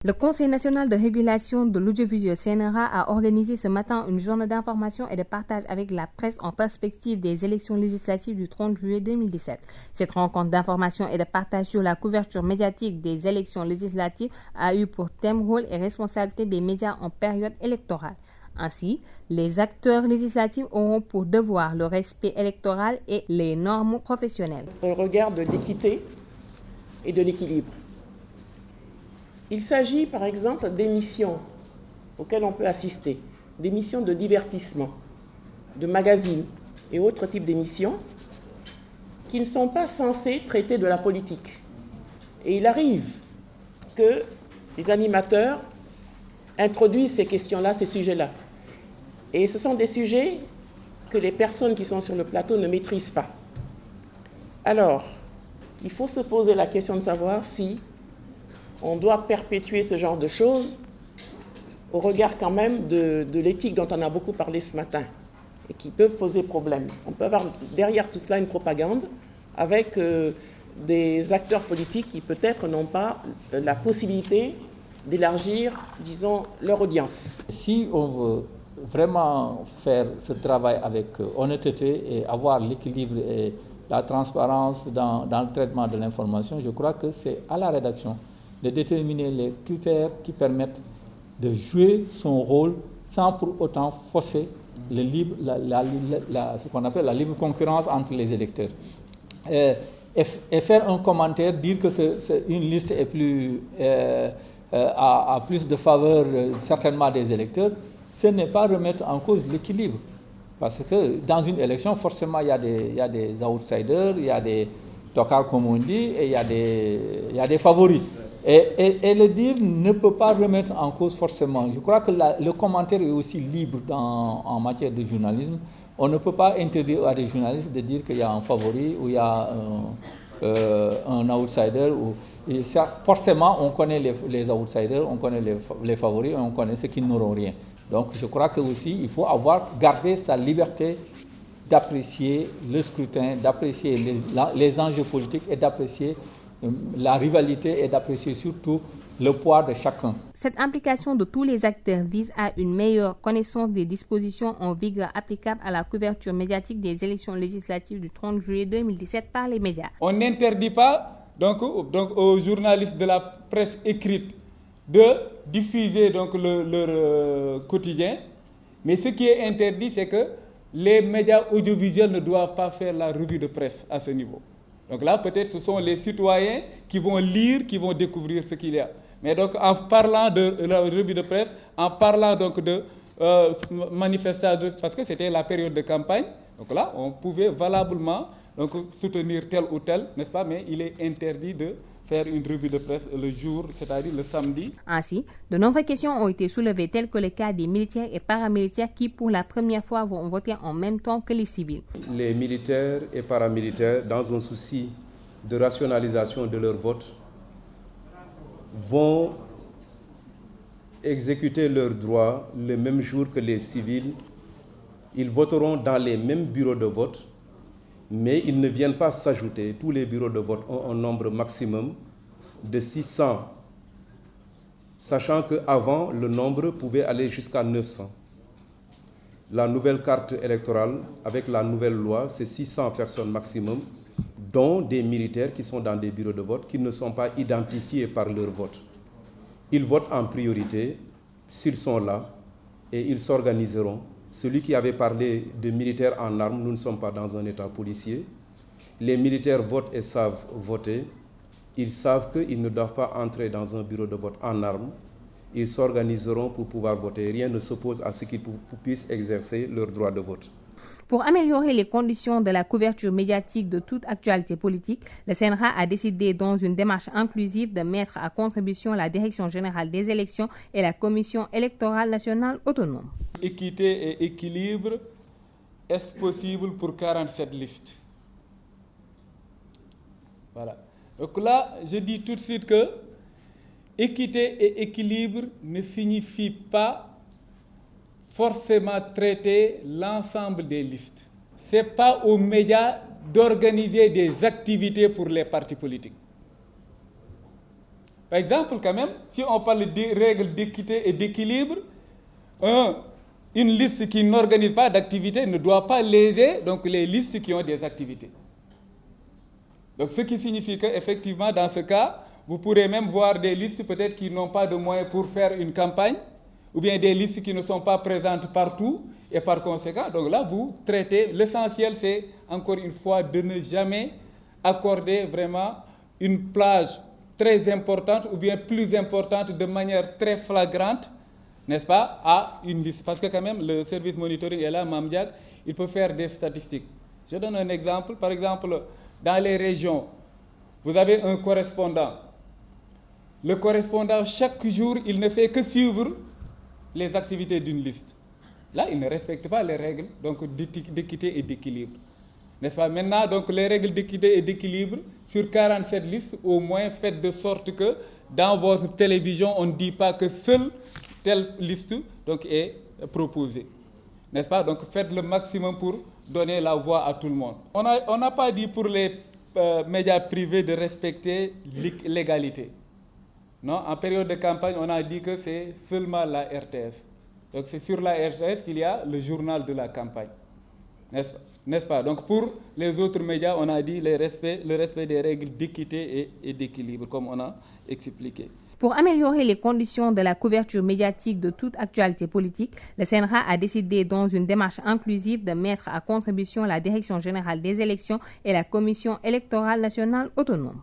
Le Conseil national de régulation de l'audiovisuel CNRA a organisé ce matin une journée d'information et de partage avec la presse en perspective des élections législatives du 30 juillet 2017. Cette rencontre d'information et de partage sur la couverture médiatique des élections législatives a eu pour thème rôle et responsabilité des médias en période électorale. Ainsi, les acteurs législatifs auront pour devoir le respect électoral et les normes professionnelles. On regarde de l'équité et de l'équilibre. Il s'agit par exemple d'émissions auxquelles on peut assister, d'émissions de divertissement, de magazines et autres types d'émissions qui ne sont pas censées traiter de la politique. Et il arrive que les animateurs introduisent ces questions-là, ces sujets-là. Et ce sont des sujets que les personnes qui sont sur le plateau ne maîtrisent pas. Alors, il faut se poser la question de savoir si on doit perpétuer ce genre de choses au regard quand même de l'éthique dont on a beaucoup parlé ce matin et qui peuvent poser problème. On peut avoir derrière tout cela une propagande avec des acteurs politiques qui peut-être n'ont pas la possibilité d'élargir, disons, leur audience. Si on veut vraiment faire ce travail avec honnêteté et avoir l'équilibre et la transparence dans le traitement de l'information, je crois que c'est à la rédaction de déterminer les critères qui permettent de jouer son rôle sans pour autant fausser le libre, ce qu'on appelle la libre concurrence entre les électeurs. Et faire un commentaire, dire que une liste est a plus de faveur certainement des électeurs, ce n'est pas remettre en cause l'équilibre. Parce que dans une élection, forcément, il y a des outsiders, il y a des tocards comme on dit, et il y a des favoris. Et le dire ne peut pas remettre en cause forcément. Je crois que le commentaire est aussi libre en matière de journalisme. On ne peut pas interdire à des journalistes de dire qu'il y a un favori ou il y a un outsider. Et ça, forcément, on connaît les outsiders, on connaît les favoris, on connaît ceux qui n'auront rien. Donc je crois que aussi il faut garder sa liberté d'apprécier le scrutin, d'apprécier les enjeux politiques et d'apprécier la rivalité et d'apprécier surtout le poids de chacun. Cette implication de tous les acteurs vise à une meilleure connaissance des dispositions en vigueur applicables à la couverture médiatique des élections législatives du 30 juillet 2017 par les médias. On n'interdit pas donc aux journalistes de la presse écrite de diffuser donc leur quotidien, mais ce qui est interdit, c'est que les médias audiovisuels ne doivent pas faire la revue de presse à ce niveau. Donc là, peut-être ce sont les citoyens qui vont lire, qui vont découvrir ce qu'il y a. Mais donc en parlant de la revue de presse, en parlant donc de manifestations, parce que c'était la période de campagne, donc là, on pouvait valablement donc, soutenir tel ou tel, n'est-ce pas? Mais il est interdit de faire une revue de presse le jour, c'est-à-dire le samedi. Ainsi, de nombreuses questions ont été soulevées, telles que le cas des militaires et paramilitaires qui, pour la première fois, vont voter en même temps que les civils. Les militaires et paramilitaires, dans un souci de rationalisation de leur vote, vont exécuter leurs droits le même jour que les civils. Ils voteront dans les mêmes bureaux de vote, mais ils ne viennent pas s'ajouter. Tous les bureaux de vote ont un nombre maximum de 600, sachant qu'avant, le nombre pouvait aller jusqu'à 900. La nouvelle carte électorale, avec la nouvelle loi, c'est 600 personnes maximum, dont des militaires qui sont dans des bureaux de vote, qui ne sont pas identifiés par leur vote. Ils votent en priorité, s'ils sont là, et ils s'organiseront. Celui qui avait parlé de militaires en armes, nous ne sommes pas dans un état policier. Les militaires votent et savent voter. Ils savent qu'ils ne doivent pas entrer dans un bureau de vote en armes. Ils s'organiseront pour pouvoir voter. Rien ne s'oppose à ce qu'ils puissent exercer leur droit de vote. Pour améliorer les conditions de la couverture médiatique de toute actualité politique, le CNRA a décidé, dans une démarche inclusive, de mettre à contribution la Direction générale des élections et la Commission électorale nationale autonome. Équité et équilibre, est-ce possible pour 47 listes? Voilà. Donc là, je dis tout de suite que équité et équilibre ne signifie pas forcément traiter l'ensemble des listes. Ce n'est pas aux médias d'organiser des activités pour les partis politiques. Par exemple, quand même, si on parle des règles d'équité et d'équilibre, une liste qui n'organise pas d'activité ne doit pas léser donc, les listes qui ont des activités. Donc, ce qui signifie qu'effectivement, dans ce cas, vous pourrez même voir des listes peut-être qui n'ont pas de moyens pour faire une campagne, ou bien des listes qui ne sont pas présentes partout, et par conséquent, donc là, vous traitez, l'essentiel, c'est, encore une fois, de ne jamais accorder vraiment une plage très importante, ou bien plus importante, de manière très flagrante, n'est-ce pas, à une liste. Parce que quand même, le service monitoring est là, Mamdiak, il peut faire des statistiques. Je donne un exemple. Par exemple, dans les régions, vous avez un correspondant. Le correspondant, chaque jour, il ne fait que suivre les activités d'une liste. Là, il ne respecte pas les règles d'équité et d'équilibre. N'est-ce pas? Maintenant, donc, les règles d'équité et d'équilibre, sur 47 listes, au moins, faites de sorte que dans votre télévision, on ne dit pas que seule telle liste donc, est proposée. N'est-ce pas? Donc, faites le maximum pour donner la voix à tout le monde. On n'a pas dit pour les médias privés de respecter l'égalité. Non, en période de campagne, on a dit que c'est seulement la RTS. Donc, c'est sur la RTS qu'il y a le journal de la campagne. N'est-ce pas? Donc, pour les autres médias, on a dit le respect des règles d'équité et d'équilibre, comme on a expliqué. Pour améliorer les conditions de la couverture médiatique de toute actualité politique, le CNRA a décidé, dans une démarche inclusive, de mettre à contribution la Direction générale des élections et la Commission électorale nationale autonome.